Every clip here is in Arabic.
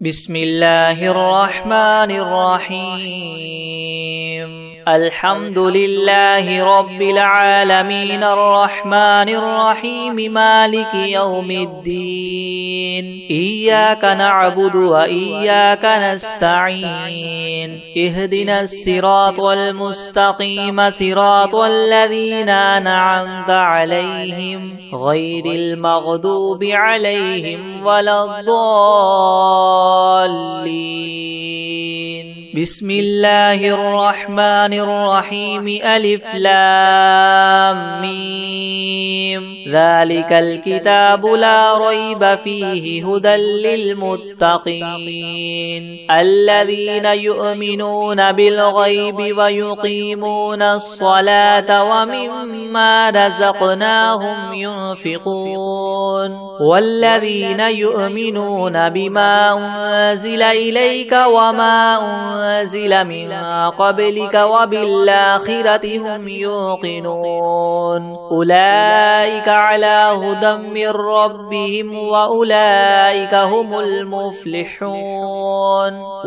بسم الله الرحمن الرحيم. الحمد لله رب العالمين الرحمن الرحيم مالك يوم الدين. إياك نعبد وإياك نستعين. اهدنا الصراط المستقيم صراط الذين أنعمت عليهم غير المغضوب عليهم ولا الضالين. بسم الله الرحمن الرحيم. ألف لام ميم. ذلك الكتاب لا ريب فيه هدى للمتقين الذين يؤمنون بالغيب ويقيمون الصلاة ومما رزقناهم ينفقون والذين يؤمنون بما أنزل إليك وما أنزل من قبلك وبالآخرة هم يوقنون. أولئك على هدى من ربهم وأولئك هم المفلحون.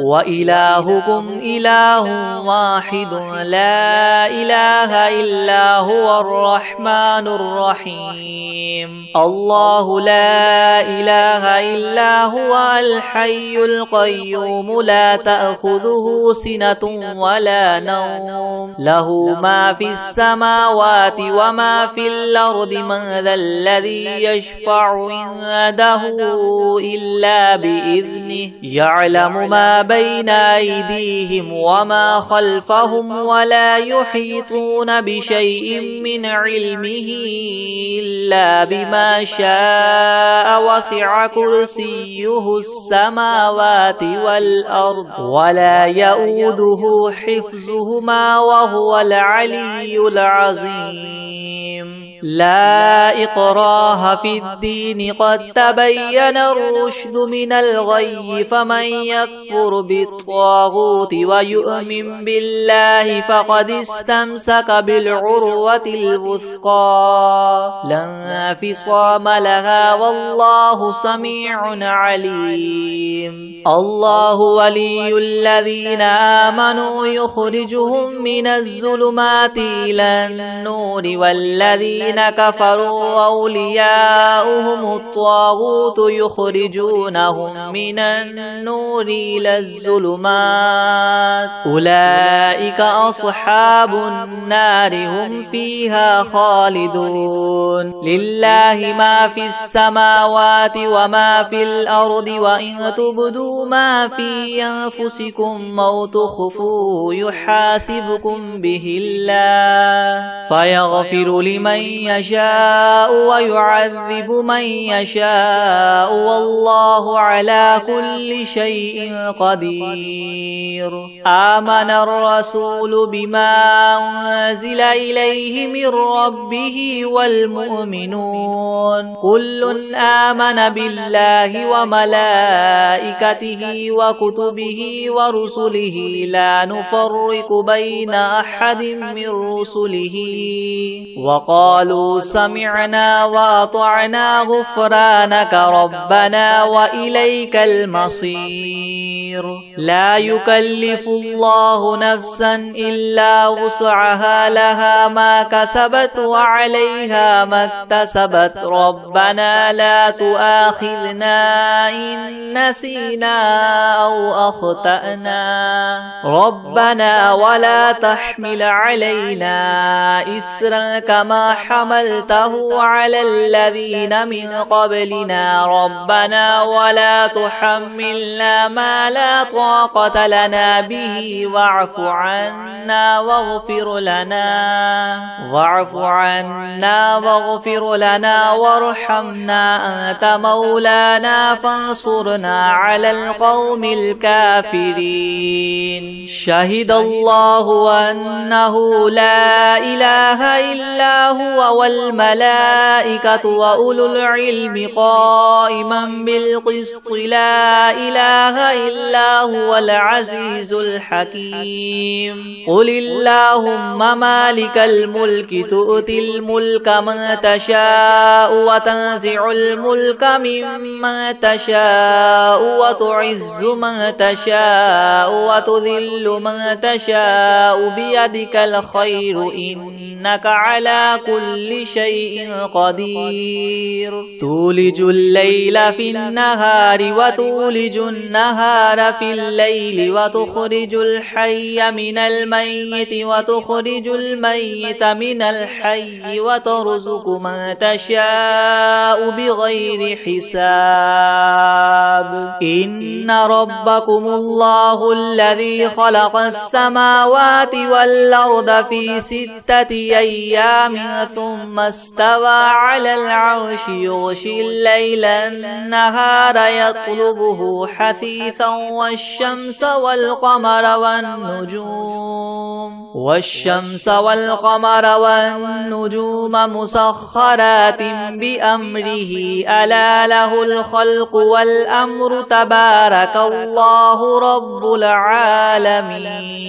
وإلهكم إله واحد لا إله إلا هو الرحمن الرحيم. الله لا إله إلا هو الحي القيوم لا تأخذه سنة ولا نوم له ما في السماوات وما في الأرض. من ذا الذي يشفع عنده إلا بإذنه يعلم ما بين أيديهم وما خلفهم ولا يحيطون بشيء من علمه إلا بما شاء. وسع كرسيه السماوات والأرض ولا يؤوده حفظهما وهو العلي العظيم. لا إكراه في الدين قد تبين الرشد من الغي. فمن يكفر بالطاغوت ويؤمن بالله فقد استمسك بالعروة الوثقى لا انفصام لها والله سميع عليم. الله ولي الذين آمنوا يخرجهم من الظلمات إلى النور والذين كفروا أولياؤهم الطاغوت يخرجونهم من النور إلى الظلمات. أولئك أصحاب النار هم فيها خالدون. لله ما في السماوات وما في الأرض وإن تبدوا ما في أنفسكم أو تخفوه يحاسبكم به الله فيغفر لمن يشاء ويعذب من يشاء والله على كل شيء قدير. آمن الرسول بما أنزل إليه من ربه والمؤمنون كل آمن بالله وملائكته وكتبه ورسله لا نفرق بين أحد من رسله وقالوا سمعنا وأطعنا غفرانك ربنا وإليك المصير. لا يكلف الله نفسا إلا وسعها لها ما كسبت وعليها ما اكتسبت. ربنا لا تؤاخذنا إن نسينا أو أخطأنا ربنا ولا تحمل علينا إسرا كما حملته على الذين من قبلنا ربنا ولا تحملنا ما لا طاقة لنا به واعف عنا واغفر لنا وارحمنا أنت مولانا فانصرنا على القوم الكافرين. شهد الله أنه لا إله إلا هو هو والملائكة وأولو العلم قائما بالقسط لا إله إلا هو العزيز الحكيم قل اللهم مالك الملك تؤتي الملك من تشاء وتنزع الملك ممن تشاء وتعز من تشاء وتذل من تشاء بيدك الخير إنك على كل شيء قدير تولج الليل في النهار وتولج النهار في الليل وتخرج الحي من الميت وتخرج الميت من الحي وترزق من تشاء بغير حساب إن ربكم الله الذي خلق السماوات والأرض في 6 أيام ثم استوى على العرش يغشي الليل النهار يطلبه حثيثا والشمس والقمر والنجوم مسخرات بأمره ألا له الخلق والأمر تبارك الله رب العالمين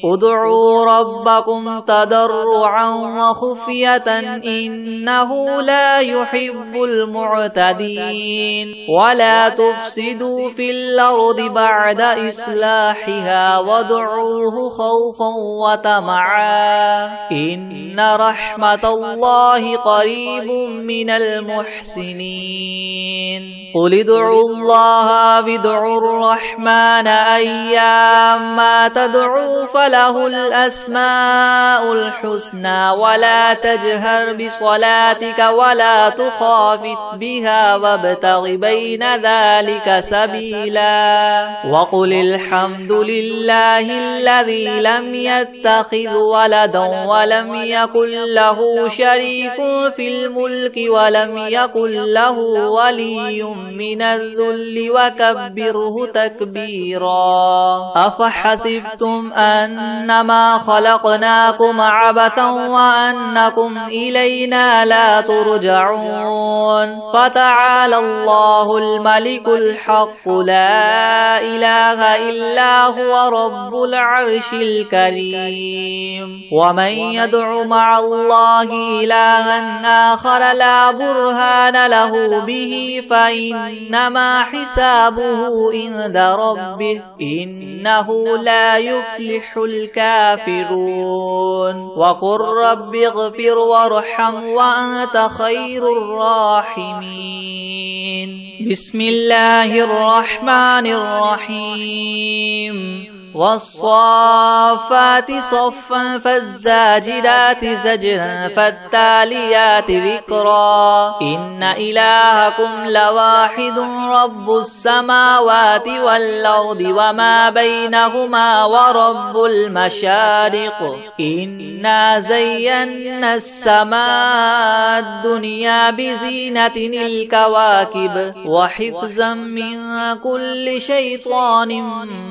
ادعوا ربكم تضرعا وخفية إنه لا يحب المعتدين ولا تفسدوا في الأرض بعد إصلاحها وادعوه خوفا وطمعا إن رحمة الله قريب من المحسنين قل ادعوا الله وادعوا الرحمن أيما تدعوا فله الأسماء الحسنى ولا تجهر بصلاتك ولا تخافت بها وابتغ بين ذلك سبيلا وقل الحمد لله الذي لم يتخذ ولدا ولم يكن له شريك في الملك ولم يكن له ولي من الذل وكبره تكبيرا أفحسبتم أنما خلقناكم عبثا وأنكم إلينا لا ترجعون فتعالى الله الملك الحق لا إله إلا هو رب العرش الكريم ومن يدع مع الله إلها آخر لا برهان له به فإنما حسابه عند ربه إنه لا يفلح الكافرون وقل رب اغفر وارحم وأنت خير الراحمين بسم الله الرحمن الرحيم والصافات صفا فالزاجرات زجرا فالتاليات ذكرا إن إلهكم لواحد رب السماوات والأرض وما بينهما ورب المشارق إنا زينا السماء الدنيا بزينة الكواكب وحفظا من كل شيطان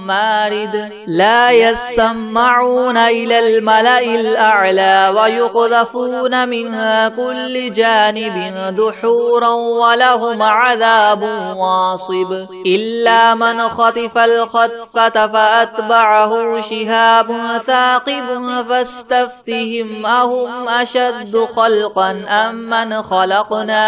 مارد لا يسمعون إلى الملأ الأعلى ويقذفون من كل جانب دحورا ولهم عذاب واصب إلا من خطف الخطفة فأتبعه شهاب ثاقب فاستفتهم أهم أشد خلقا أم من خلقنا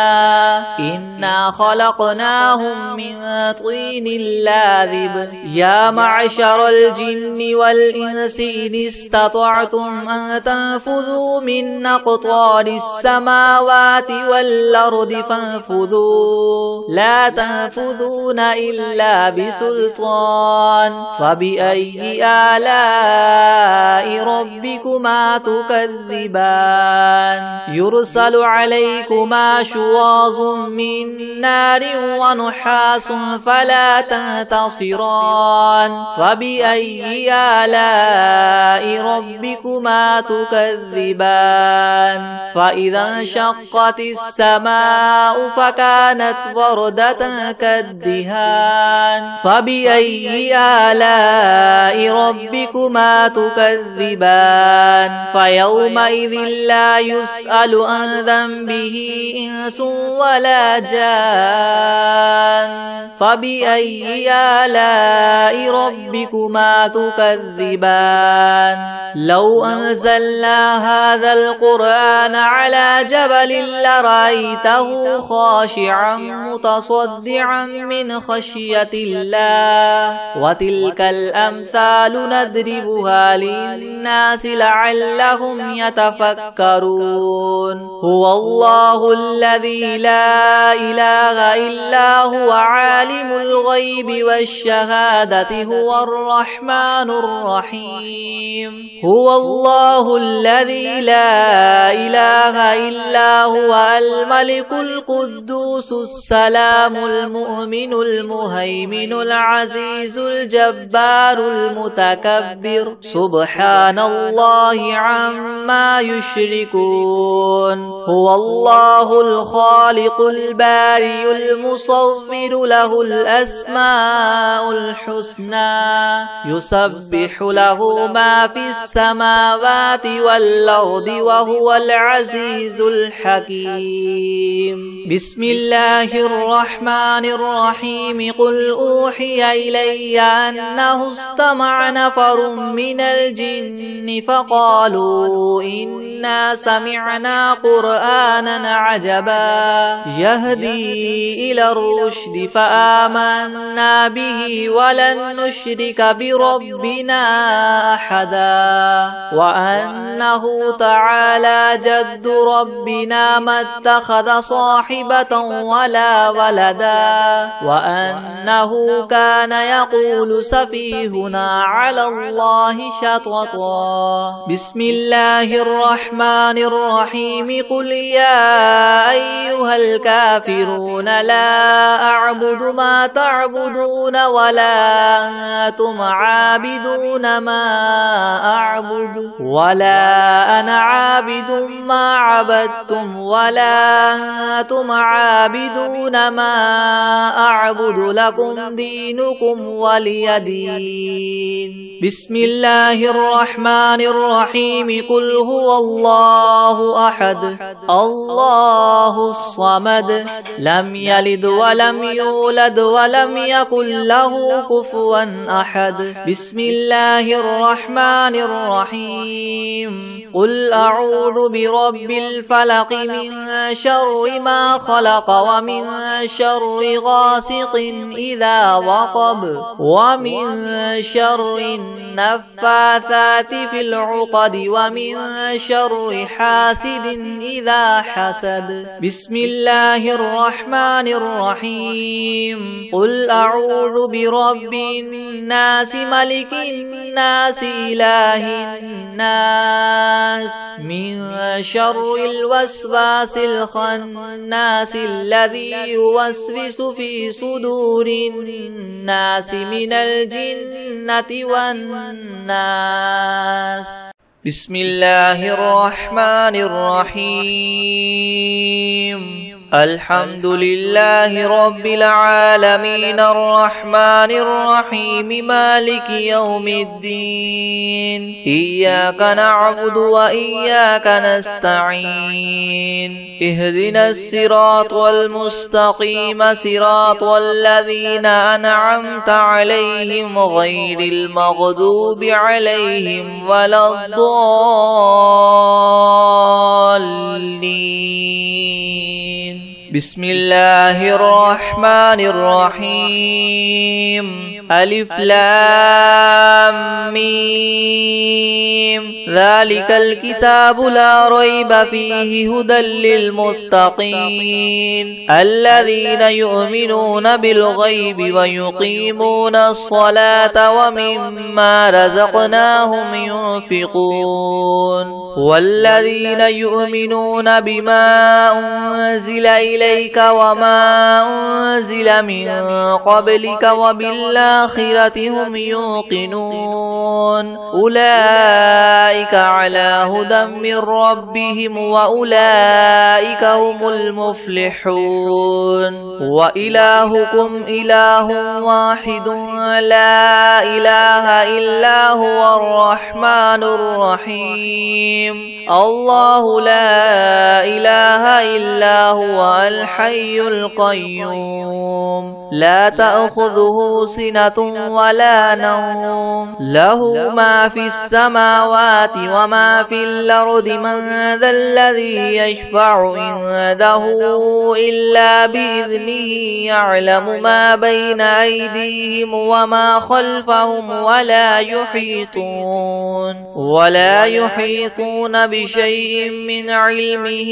إنا خلقناهم من طين لاذب يا معشر الجن والإنس إن استطعتم أن تنفذوا من أقطار السماوات والأرض فانفذوا لا تنفذون إلا بسلطان فبأي آلاء ربكما تكذبان يرسل عليكما شواظ من نار ونحاس فلا تنتصران فبأي فبأي آلاء ربكما تكذبان فإذا انشقت السماء فكانت وردة كالدهان فبأي آلاء ربكما تكذبان فيومئذ لا يسأل عن ذنبه إنس ولا جان فبأي آلاء ربكما تكذبان لو أنزلنا هذا القرآن على جبل لرأيته خاشعا متصدعا من خشية الله وتلك الأمثال نضربها للناس لعلهم يتفكرون هو الله الذي لا إله إلا هو عالم الغيب والشهادة هو الرحمن الرحيم هو الله الذي لا إله إلا هو الملك القدوس السلام المؤمن المهيمن العزيز الجبار المتكبر سبحان الله عما يشركون هو الله الخالق البارئ المصور له الأسماء الحسنى يسبح له ما في السماوات والأرض وهو العزيز الحكيم بسم الله الرحمن الرحيم قل أوحي إلي أنه استمع نفر من الجن فقالوا إنا سمعنا قرآنا عجبا يهدي إلى الرشد فآمنا به ولن نشرك بربنا أحدا وأنه تعالى جد ربنا ما اتخذ صاحبة ولا ولدا وأنه كان يقول سفيهنا على الله شططا بسم الله الرحمن الرحيم قل يا أيها الكافرون لا أعبد ما تعبدون ولا أنتم عابدون ما أعبد ولا أنا عابد ما عبدتم ولا أنتم عابدون ما أعبد لكم دينكم ولي دين بسم الله الرحمن الرحيم قل هو الله أحد الله الصمد لم يلد ولم يولد ولم يكن له كفوا أحد بسم الله الرحمن الرحيم قل أعوذ برب الفلق من شر ما خلق ومن شر غاسق إذا وقب ومن شر النفاثات في العقد ومن شر حاسد إذا حسد بسم الله الرحمن الرحيم قل أعوذ برب الناس ملك الناس إله الناس من شر الوسواس الخناس الذي يوسوس في صدور الناس من الجنة والناس بسم الله الرحمن الرحيم الحمد لله رب العالمين الرحمن الرحيم مالك يوم الدين إياك نعبد وإياك نستعين اهدنا الصراط المستقيم صراط الذين أنعمت عليهم غير المغضوب عليهم ولا الضالين بسم الله الرحمن الرحيم ألف لام ميم ذلك الكتاب لا ريب فيه هدى للمتقين الذين يؤمنون بالغيب ويقيمون الصلاة ومما رزقناهم ينفقون والذين يؤمنون بما أنزل إليك إليك وما أنزل من قبلك وبالآخرة هم يوقنون أولئك على هدى من ربهم وأولئك هم المفلحون وإلهكم إله واحد لا إله إلا هو الرحمن الرحيم الله لا إله إلا هو الحي القيوم لا تأخذه سنة ولا نوم له ما في السماوات وما في الأرض من ذا الذي يشفع عنده إلا بإذنه يعلم ما بين أيديهم وما خلفهم ولا يحيطون بشيء من علمه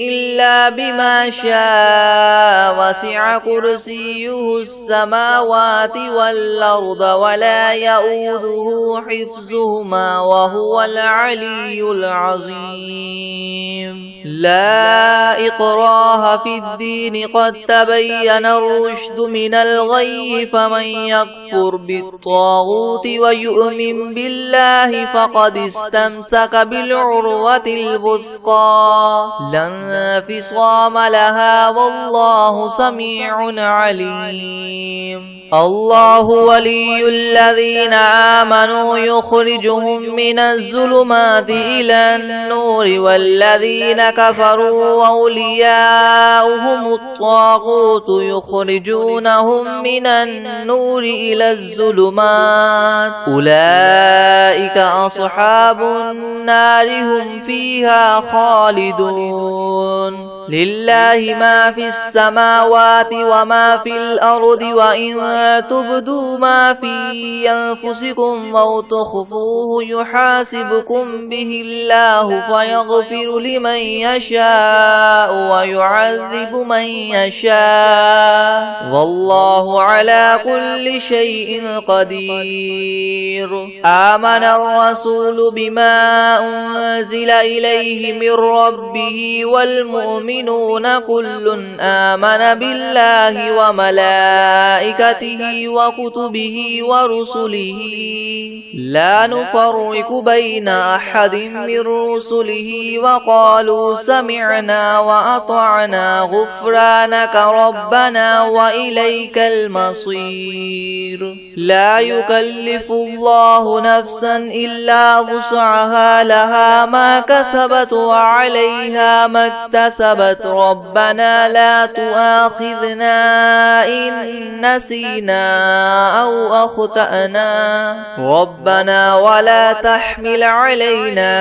إلا بما شاء وسع كرسيه السماوات والأرض ولا يؤوده حفظهما وهو العلي العظيم لا إكراه في الدين قد تبين الرشد من الغي فمن يكفر بالطاغوت ويؤمن بالله فقد استمسك بالعروة الوثقى لا انفصام لها والله سميع عليم الله ولي الذين آمنوا يخرجهم من الظلمات إلى النور والذين كفروا أولياؤهم الطاغوت يخرجونهم من النور إلى الظلمات أولئك أصحاب النار هم فيها خالدون لله ما في السماوات وما في الأرض وإن تبدوا ما في أنفسكم أو تخفوه يحاسبكم به الله فيغفر لمن يشاء ويعذب من يشاء والله على كل شيء قدير آمن الرسول بما أنزل إليه من ربه والمؤمنون كل آمن بالله وملائكته وكتبه ورسله لا نفرق بين أحد من رسله وقالوا سمعنا وأطعنا غفرانك ربنا وإليك المصير لا يكلف الله نفسا إلا وسعها لها ما كسبت وعليها ما اكتسبت ربنا لا تؤاخذنا إن نسينا أو أخطأنا ربنا ولا تحمل علينا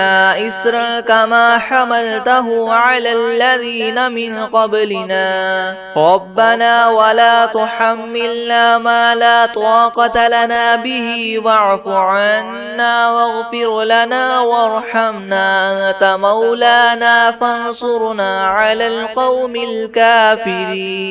إسرا كما حملته على الذين من قبلنا ربنا ولا تحملنا ما لا طاقة لنا به واعف عنا واغفر لنا وارحمنا أنت مولانا فانصرنا على القوم الكافرين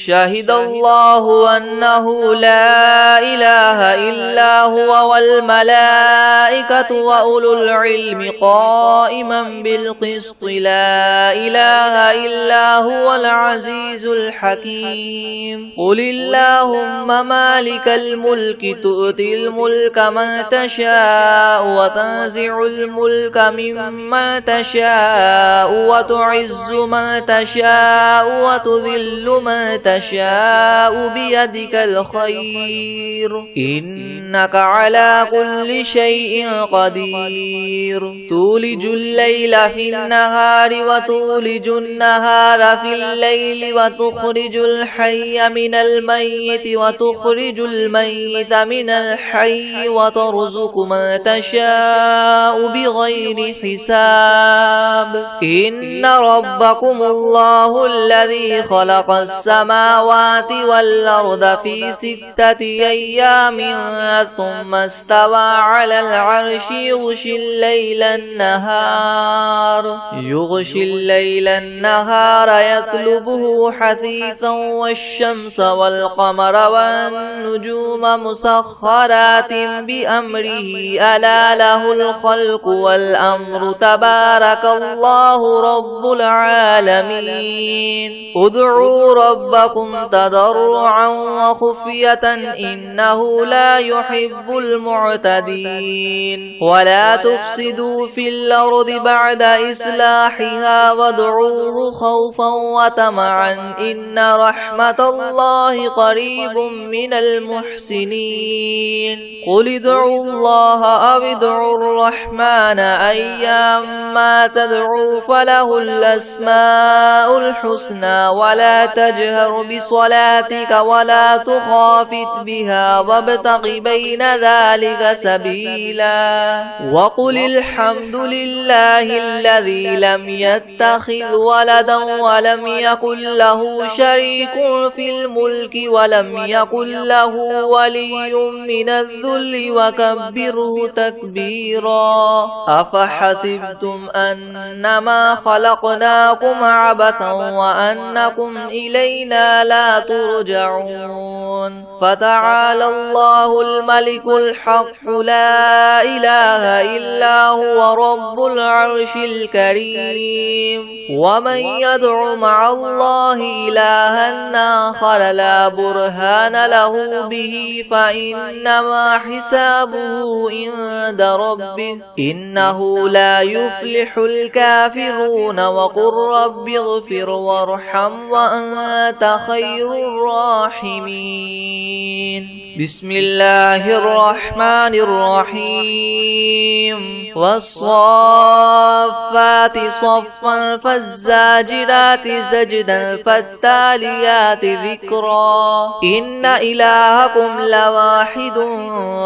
شهد الله أنه لا إله إلا هو والملائكة وأولو العلم قائما بالقسط لا إله إلا هو العزيز الحكيم قل اللهم مالك الملك تؤتي الملك من تشاء وتنزع الملك ممن تشاء وتعز من تشاء وتذل من تشاء بيدك الخير إنك على كل شيء قدير تولج الليل في النهار وتولج النهار في الليل وتخرج الحي من الميت وتخرج الميت من الحي وترزق من تشاء بغير حساب إن ربكم الله الذي خلق السماوات والأرض في 6 أيام ثم استوى على العرش يغشي الليل النهار يطلبه حثيثا والشمس والقمر والنجوم مسخرات بأمره ألا له الخلق والأمر تبارك الله رب العالمين ادعوا ربكم تضرعا وخفية إنه لا يحب المعتدين ولا تفسدوا في الأرض بعد إصلاحها وادعوه خوفا وطمعا إن رحمة الله قريب من المحسنين قل ادعوا الله أو ادعوا الرحمن أيما تدعوا فله الأسماء الحسنى ولا تجهر بصلاتك ولا تخافت بها وابتغ بين ذلك سبيلا وقل الحمد لله الذي لم يتخذ ولدا ولم يكن له شريك في الملك ولم يكن له ولي من الذل وكبره تكبيرا أفحسبتم أنما خلقناكم عبثا وأنكم إلينا لا ترجعون فتعالى الله الملك الحق لا إله إلا هو رب العرش الكريم ومن يدع مع الله إلها آخر لا برهان له به فإنما حسابه عند ربه إنه لا يفلح الكافرون وقل رب اغفر وارحم وأنت خير الراحمين بسم الله الرحمن الرحيم والصافات صفا فالزاجرات زجدا فالتاليات ذكرا إن إلهكم لواحد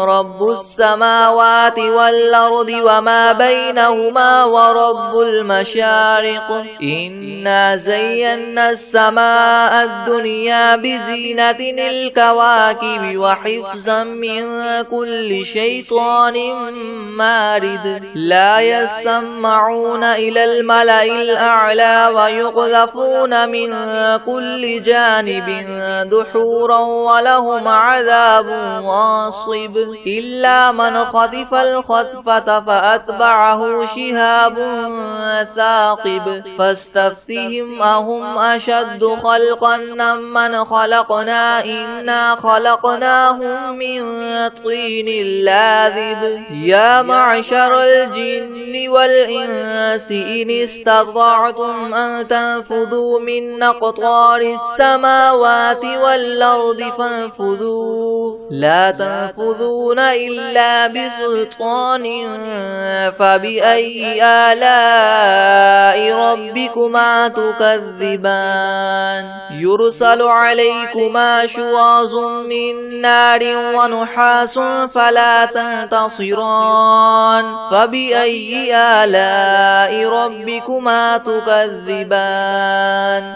رب السماوات والأرض وما بينهما ورب المشارق إنا زينا السماء الدنيا بزينة الكواكب وحفظا من كل شيطان مارد لا يسمعون إلى الملأ الأعلى ويقذفون من كل جانب دحورا ولهم عذاب واصب إلا من خطف الخطفة فأتبعه شهاب ثاقب فاستفتهم أهم أشد خلقا ممن خلقنا إنا خلقناهم من طين لاذب يا معشر الجن والإنس إن استطعتم أن تنفذوا من أقطار السماوات والأرض فانفذوا لا تنفذون إلا بسلطان فبأي آلاء ربكما تكذبان يرسل عليكما شواظ من نار ونحاس فلا تنتصران فبأي آلاء ربكما تكذبان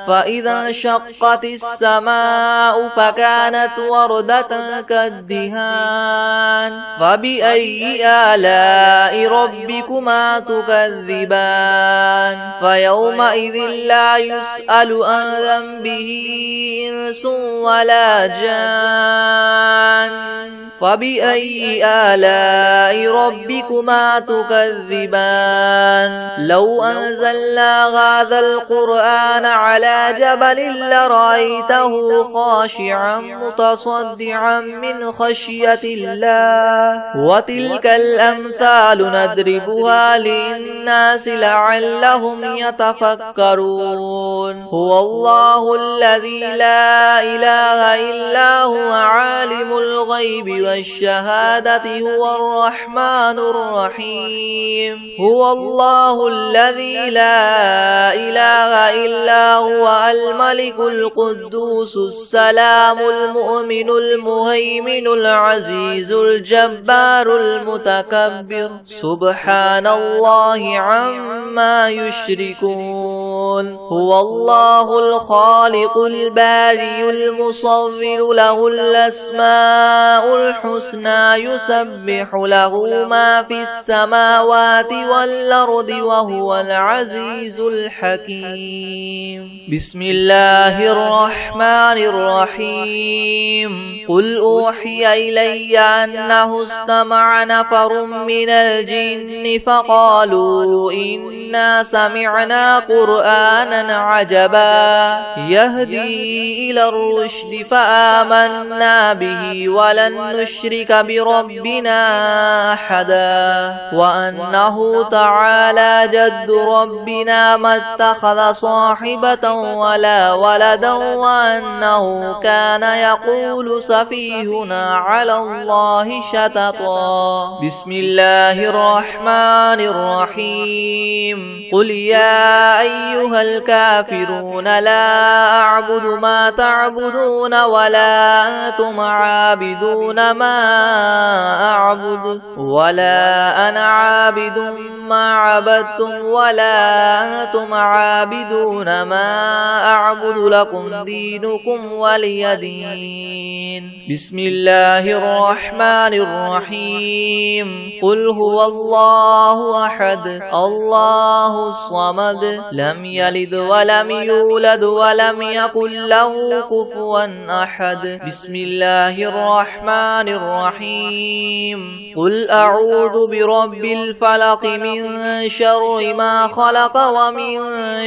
فإذا انشقت السماء فكانت وردة كالدهان فبأي آلاء ربكما تكذبان فيومئذ لا يسأل عن ذنبه إنس ولا جان فبأي آلاء ربكما تكذبان لو أنزلنا هذا القرآن على جبل لرأيته خاشعا متصدعا من خشية الله وتلك الأمثال نضربها للناس لعلهم يتفكرون هو الله الذي لا إله إلا هو عالم الغيب والشهادة هو الرحمن الرحيم هو الله الذي لا إله إلا هو الملك القدوس السلام المؤمن المهيمن العزيز الجبار المتكبر سبحان الله عما يشركون هو الله الخالق الباري المصور له الأسماء الحسنى يسبح له ما في السماوات والأرض وهو العزيز الحكيم. بسم الله الرحمن الرحيم. قل أوحي إلي أنه استمع نفر من الجن فقالوا إنا سمعنا قرآنا عجبا يهدي إلى الرشد فآمنا به ولن نشرك بربنا أحدا وأنه تعالى جد ربنا ما اتخذ صاحبة ولا ولدا وأنه كان يقول سفيهنا على الله شططا. بسم الله الرحمن الرحيم. قل يا أيها الكافرون لا أعبد ما تعبدون ولا أنتم عابدون ما أعبد ولا أنا عابد ما عبدتم ولا أنتم عابدون ما أعبد لكم دينكم ولي دين. بسم الله الرحمن الرحيم. قل هو الله أحد الله الصمد لم يلد ولم يولد ولم يكن له كفوا أحد. بسم الله الرحمن الرحيم. قل أعوذ برب الفلق من شر ما خلق ومن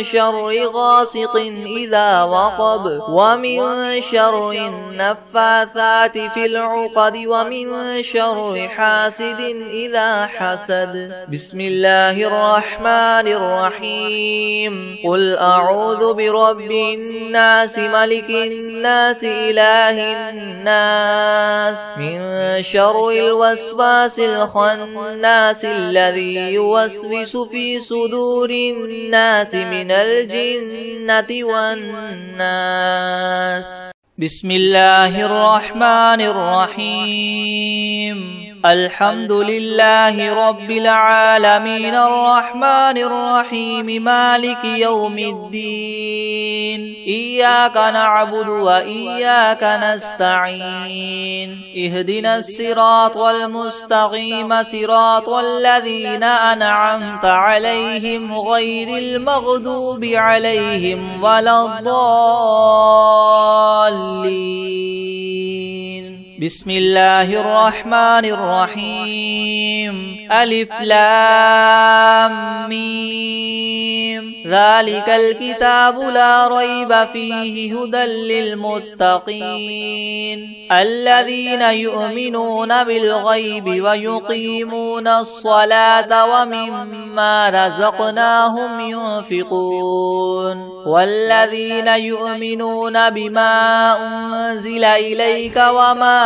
شر غاسق إذا وقب ومن شر النفاثات في العقد ومن شر حاسد إذا حسد. بسم الله الرحمن الرحيم. قل أعوذ برب الناس ملك الناس إله الناس من شر الوسواس الخناس الذي يوسوس في صدور الناس من الجنة والناس. بسم الله الرحمن الرحيم. الحمد لله رب العالمين الرحمن الرحيم مالك يوم الدين. إياك نعبد وإياك نستعين. اهدنا الصراط المستقيم صراط الذين أنعمت عليهم غير المغضوب عليهم ولا الضالين. بسم الله الرحمن الرحيم. ألف لام ميم. ذلك الكتاب لا ريب فيه هدى للمتقين الذين يؤمنون بالغيب ويقيمون الصلاة ومما رزقناهم ينفقون والذين يؤمنون بما أنزل إليك وما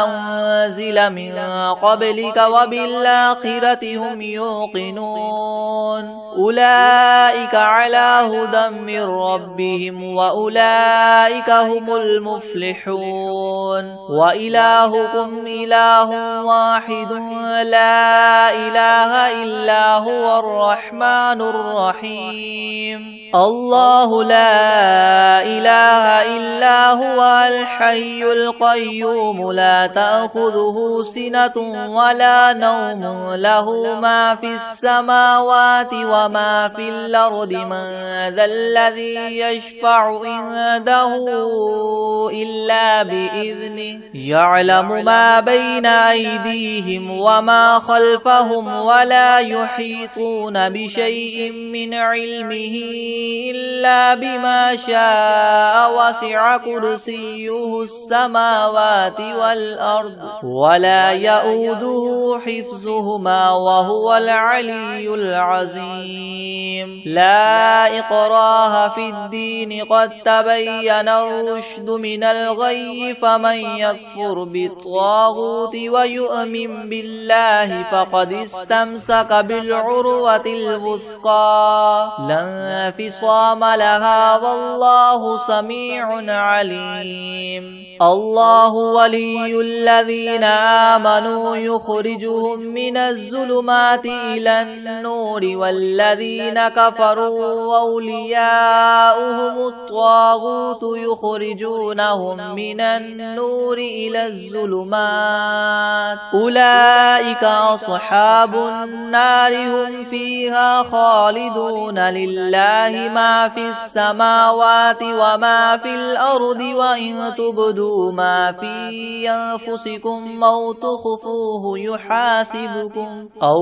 أنزل من قبلك وبالآخرة هم يوقنون أولئك على هدى من ربهم وأولئك هم المفلحون. وإلهكم إله واحد لا إله إلا هو الرحمن الرحيم. الله لا إله إلا هو الحي القيوم لا تأخذه سنة ولا نوم له ما في السماوات وما في الأرض من ذا الذي يشفع عنده إلا بإذنه يعلم ما بين أيديهم وما خلفهم ولا يحيطون بشيء من علمه إلا بما شاء وسع كرسيه السماوات والأرض ولا يؤوده حفظهما وهو العلي العظيم. لا إكراه في الدين قد تبين الرشد من الغي فمن يكفر بالطاغوت ويؤمن بالله فقد استمسك بالعروة الوثقى لا انفصام لها والله سميع عليم. الله ولي الذين آمنوا يخرجهم من الظلمات إلى النور والذين كفروا أولياؤهم الطاغوت يخرجونهم من النور إلى الظلمات أولئك أصحاب النار هم فيها خالدون لله ما في السماوات وما في الأرض وإن تبدوا ما في أنفسكم أو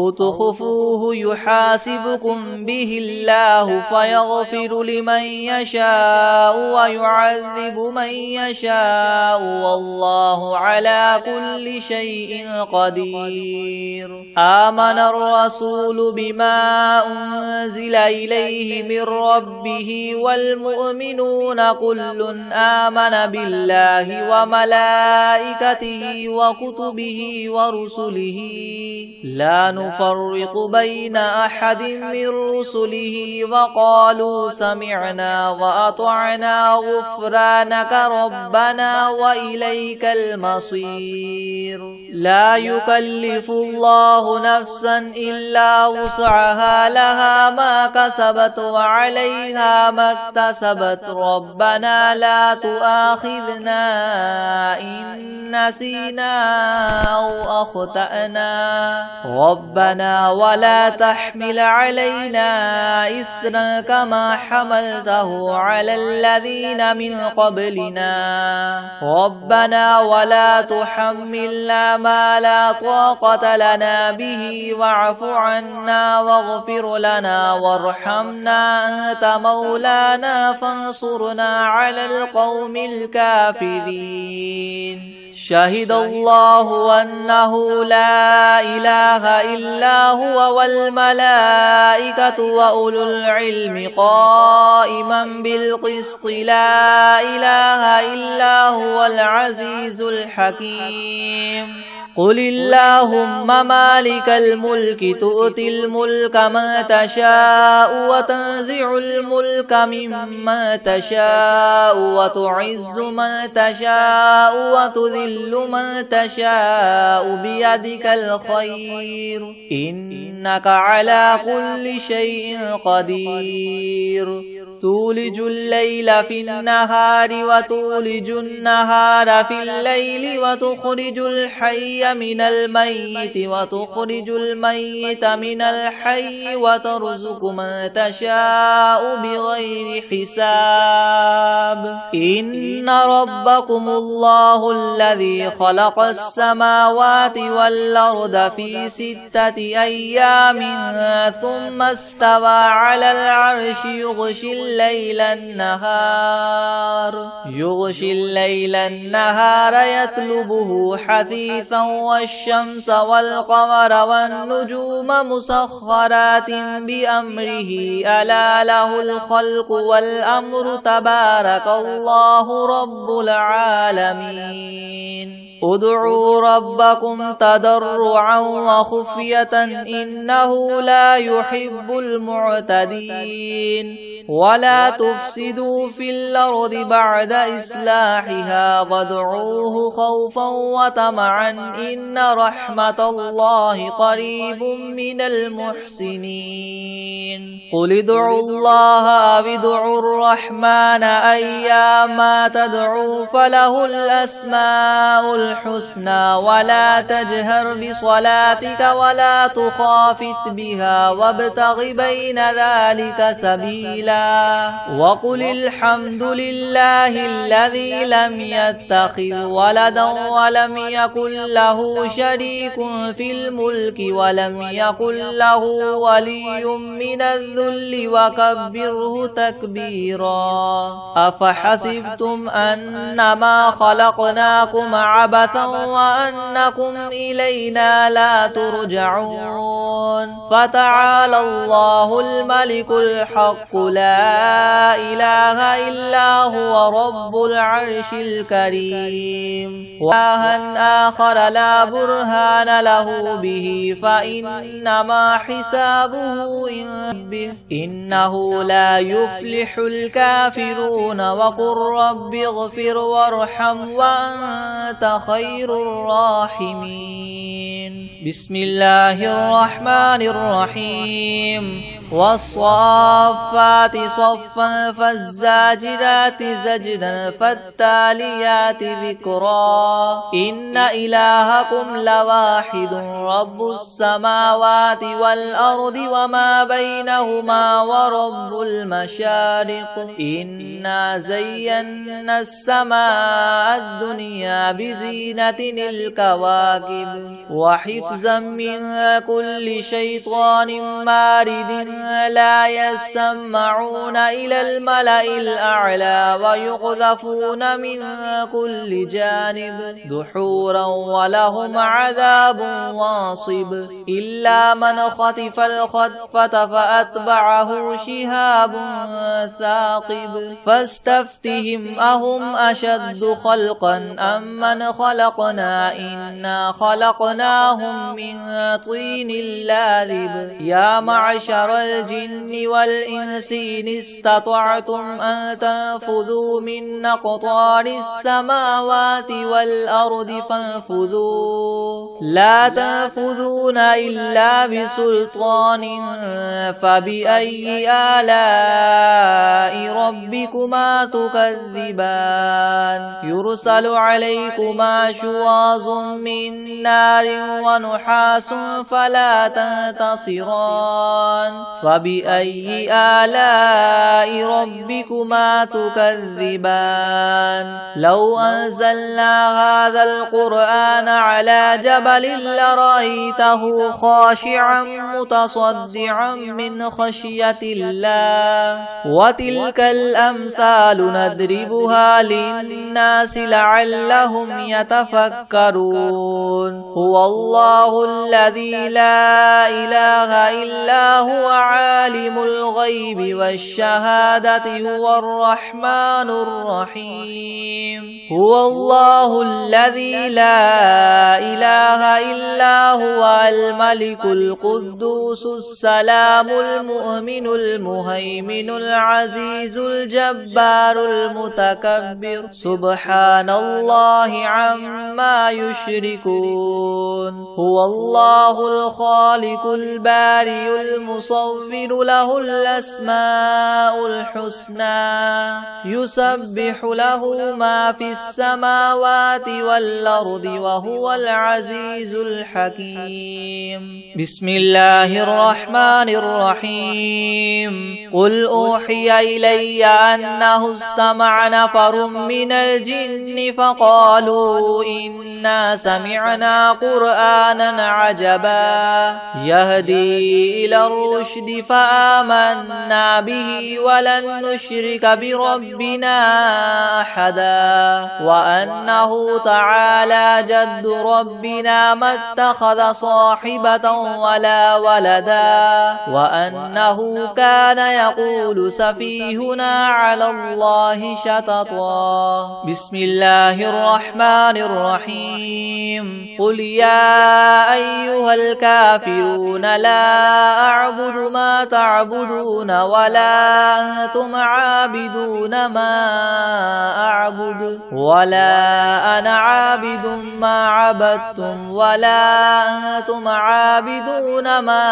تخفوه يحاسبكم به الله فيغفر لمن يشاء ويعذب من يشاء والله على كل شيء قدير. آمن الرسول بما أنزل إليه من ربه والمؤمنون كل آمن بالله وملائكته وكتبه ورسله لا نفرق بين أحد من رسله وقالوا سمعنا وأطعنا غفرانك ربنا وإليك المصير. لا يكلف الله نفسا إلا وسعها لها ما كسبت وعليها ما اكتسبت ربنا لا تؤاخذنا إن نسينا أو أخطأنا ربنا ولا تحمل علينا إسرا كما حملته على الذين من قبلنا ربنا ولا تحملنا ما لا طاقة لنا به واعف عنا واغفر لنا وارحمنا أنت مولانا فانصرنا على القوم الكافرين. شهد الله أنه لا إله إلا هو والملائكة وأولو العلم قائما بالقسط لا إله إلا هو العزيز الحكيم. قل اللهم مالك الملك تؤتي الملك من تشاء وتنزع الملك ممن تشاء وتعز من تشاء وتذل من تشاء بيدك الخير إنك على كل شيء قدير. تولج الليل في النهار وتولج النهار في الليل وتخرج الحي من الميت وتخرج الميت من الحي وترزق من تشاء بغير حساب. إن ربكم الله الذي خلق السماوات والأرض في 6 أيام ثم استوى على العرش يغشي الليل النهار يطلبه حثيثا والشمس والقمر والنجوم مسخرات بأمره ألا له الخلق والأمر تبارك الله رب العالمين. ادعوا ربكم تضرعا وخفية إنه لا يحب المعتدين. ولا تفسدوا في الأرض بعد إصلاحها وادعوه خوفا وطمعا إن رحمة الله قريب من المحسنين. قل ادعوا الله أو ادعوا الرحمن أيما تدعوا فله الأسماء الحسنى ولا تجهر بصلاتك ولا تخافت بها وابتغ بين ذلك سبيلا. وقل الحمد لله الذي لم يتخذ ولدا ولم يكن له شريك في الملك ولم يكن له ولي من الذل وكبره تكبيرا. أفحسبتم أنما خلقناكم عبثا وأنكم إلينا لا ترجعون. فتعالى الله الملك الحق لا لا إله إلا هو رب العرش الكريم وإلها آخر لا برهان له به فإنما حسابه عند ربه إنه لا يفلح الكافرون وقل رب اغفر وارحم وأنت خير الراحمين بسم الله الرحمن الرحيم والصافات صفا فالزاجرات زجرا فالتاليات ذكرا إن إلهكم لواحد رب السماوات والأرض وما بينهما ورب المشارق إنا زينا السماء الدنيا بزينة الكواكب وحفظا من كل شيطان مارد لا يسمعون إلى الملأ الأعلى ويقذفون من كل جانب دحورا ولهم عذاب واصب إلا من خطف الخطفة فأتبعه شهاب ثاقب فاستفتهم أهم أشد خلقا أم من خلقنا إنا خلقناهم من طين لاذب يا معشر الجن والإنس إن استطعتم أن تنفذوا من أقطار السماوات والأرض فانفذوا لا تنفذون إلا بسلطان فبأي آلاء ربكما تكذبان يرسل عليكما شواظ من نار ونحاس فلا تنتصران فبأي آلاء ربكما تكذبان لو أنزلنا هذا القرآن على جبل لرأيته خاشعا متصدعا من خشية الله وتلك الأمثال نضربها للناس لعلهم يتفكرون هو الله الذي لا إله إلا هو عالم الغيب والشهادة هو الرحمن الرحيم هو الله الذي لا إله إلا هو الملك القدوس السلام المؤمن المهيمن العزيز الجبار المتكبر سبحان الله عما يشركون هو الله الخالق البارئ المصور له الأسماء الحسنى يسبح له ما في السماوات والأرض وهو العزيز الحكيم بسم الله الرحمن الرحيم قل أوحي إلي أنه استمع نفر من الجن فقالوا إنا سمعنا قرآنا عجبا يهدي إلى الرشد فآمنا به ولن نشرك بربنا أحدا وأنه تعالى جد ربنا ما اتخذ صاحبة ولا ولدا وأنه كان يقول سفيهنا على الله شططا بسم الله الرحمن الرحيم قل يا أيها الكافرون لا أعبد ما تعبدون ولا أنتم عابدون ما أعبد ولا أنا عابد ما عبدتم ولا أنتم عابدون ما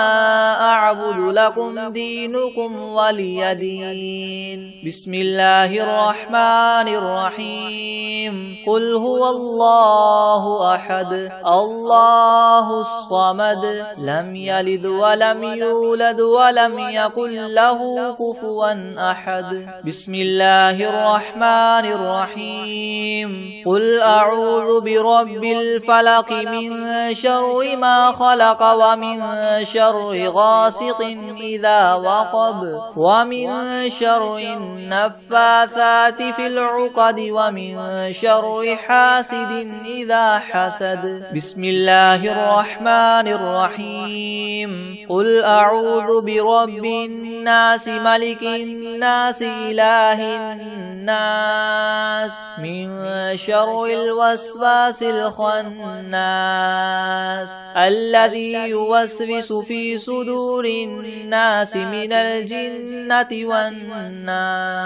أعبد لكم دينكم ولي دين بسم الله الرحمن الرحيم قل هو الله أحد الله الصمد لم يلد ولم يولد ولم يكن له كفوا أحد بسم الله الرحمن الرحيم قل أعوذ برب الفلق من شر ما خلق ومن شر غاسق إذا وقب ومن شر النفاثات في العقد ومن شر حاسد إذا حسد. بسم الله الرحمن الرحيم. قل أعوذ برب الناس ملك الناس إله الناس من شر الوسواس الخناس الذي يوسوس في صدور الناس من الجنة والناس.